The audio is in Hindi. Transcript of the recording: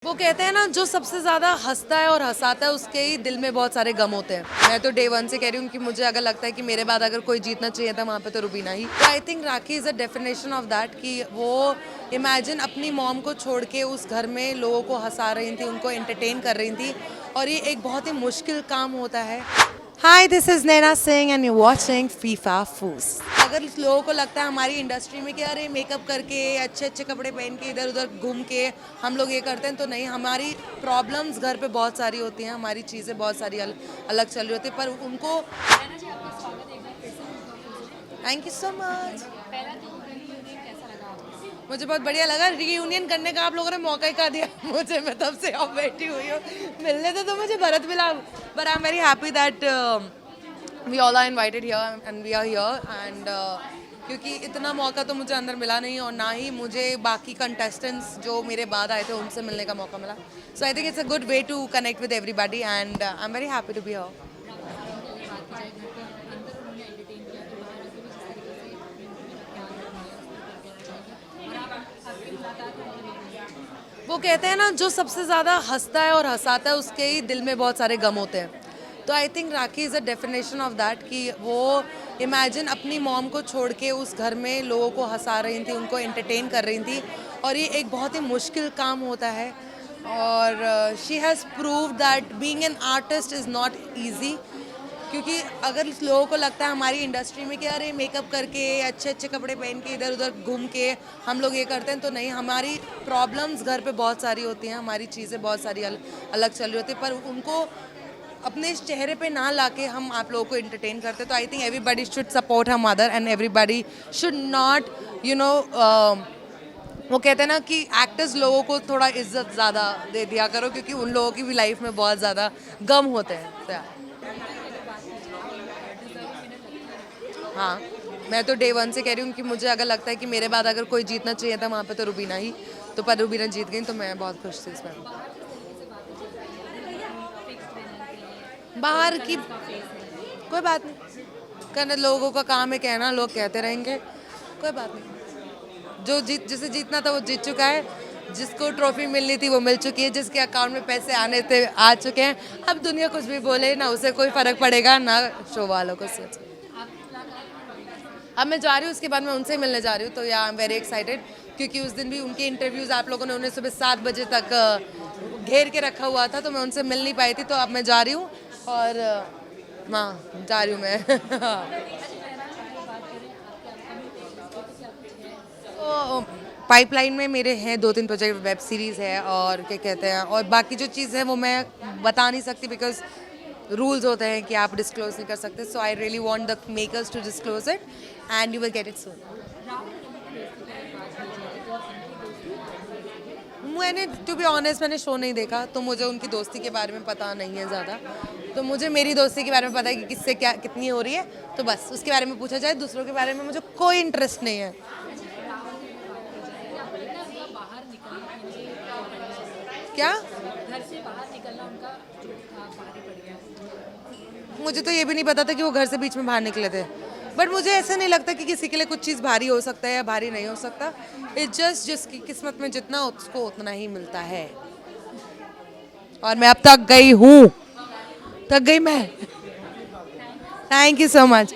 वो कहते हैं ना, जो सबसे ज्यादा हंसता है और हंसाता है उसके ही दिल में बहुत सारे गम होते हैं। मैं तो डे वन से कह रही हूँ कि मुझे अगर लगता है कि मेरे बाद अगर कोई जीतना चाहिए था वहाँ पे तो रुबीना ही। तो I think rakhi is a definition of that कि वो इमेजिन अपनी मॉम को छोड़ के उस घर में लोगों को हंसा रही थी, उनको एंटरटेन कर रही थी, और ये एक बहुत ही मुश्किल काम होता है। Hi, this is Naina Singh and you watching FIFA fuss. अगर लोगों को लगता है हमारी इंडस्ट्री में कि अरे मेकअप करके अच्छे अच्छे कपड़े पहन के इधर उधर घूम के हम लोग ये करते हैं, तो नहीं, हमारी प्रॉब्लम्स घर पे बहुत सारी होती हैं, हमारी चीज़ें बहुत सारी अलग चल रही होती है, पर उनको। Thank you so much. मुझे बहुत बढ़िया लगा, रीयूनियन करने का आप लोगों ने मौका ही का दिया मुझे। मैं तब से अब बैठी हुई हूँ, मिलने तो मुझे भरत मिला, but I am very happy that we all are invited here and we are here and क्योंकि इतना मौका तो मुझे अंदर मिला नहीं, और ना ही मुझे बाकी कंटेस्टेंट्स जो मेरे बाद आए थे उनसे मिलने का मौका मिला। So I think it's a good way to connect with everybody and I am very happy to be here. वो कहते हैं ना, जो सबसे ज़्यादा हंसता है और हंसाता है उसके ही दिल में बहुत सारे गम होते हैं। तो I think rakhi is a definition of that कि वो इमेजिन अपनी मॉम को छोड़ के उस घर में लोगों को हंसा रही थी, उनको एंटरटेन कर रही थी, और ये एक बहुत ही मुश्किल काम होता है। और she has proved that being an artist is not easy, क्योंकि अगर लोगों को लगता है हमारी इंडस्ट्री में कि अरे मेकअप करके अच्छे अच्छे कपड़े पहन के इधर उधर घूम के हम लोग ये करते हैं, तो नहीं, हमारी प्रॉब्लम्स घर पे बहुत सारी होती हैं, हमारी चीज़ें बहुत सारी अलग चल रही होती है, पर उनको अपने इस चेहरे पे ना लाके हम आप लोगों को एंटरटेन करते हैं। तो I think everybody should support her mother and everybody should not वो कहते हैं ना कि एक्टर्स लोगों को थोड़ा इज्जत ज़्यादा दे दिया करो, क्योंकि उन लोगों की भी लाइफ में बहुत ज़्यादा गम होते हैं। तो हाँ, मैं तो डे वन से कह रही हूँ कि मुझे अगर लगता है कि मेरे बाद अगर कोई जीतना चाहिए था वहाँ पे तो रुबीना ही। तो पर रुबीना जीत गई, तो मैं बहुत खुश थी इसमें। बाहर की कोई बात नहीं, करने लोगों का काम है कहना, लोग कहते रहेंगे, कोई बात नहीं। जो जिसे जीतना था वो जीत चुका है, जिसको ट्रॉफी मिलनी थी वो मिल चुकी है, जिसके अकाउंट में पैसे आने थे आ चुके हैं। अब दुनिया कुछ भी बोले ना, उसे कोई फर्क पड़ेगा ना शो वालों को। सोच अब मैं जा रही हूँ, उसके बाद मैं उनसे मिलने जा रही हूँ, तो या आई एम वेरी एक्साइटेड, क्योंकि उस दिन भी उनके इंटरव्यूज़ आप लोगों ने उन्हें सुबह 7 बजे तक घेर के रखा हुआ था, तो मैं उनसे मिल नहीं पाई थी। तो अब मैं जा रही हूँ, और हाँ, जा रही हूँ मैं। तो पाइपलाइन में मेरे हैं 2-3 प्रोजेक्ट, वेब सीरीज़ है, और क्या कहते हैं, और बाकी जो चीज़ है वो मैं बता नहीं सकती, बिकॉज रूल्स होते हैं कि आप डिस्क्लोज नहीं कर सकते। So I really want the makers to disclose it and you will get it soon. मैंने टू बी ऑनेस्ट मैंने शो नहीं देखा, तो मुझे उनकी दोस्ती के बारे में पता नहीं है ज़्यादा। तो मुझे मेरी दोस्ती के बारे में पता है कि किससे क्या कितनी हो रही है, तो बस उसके बारे में पूछा जाए, दूसरों के बारे में मुझे कोई इंटरेस्ट नहीं है। क्या? मुझे तो ये भी नहीं पता था कि वो घर से बीच में बाहर निकले थे, बट मुझे ऐसा नहीं लगता कि किसी के लिए कुछ चीज़ भारी हो सकता है या भारी नहीं हो सकता। इट्स जस्ट जिसकी किस्मत में जितना उसको उतना ही मिलता है, और मैं अब तक गई हूँ, थक गई मैं। Thank you so much.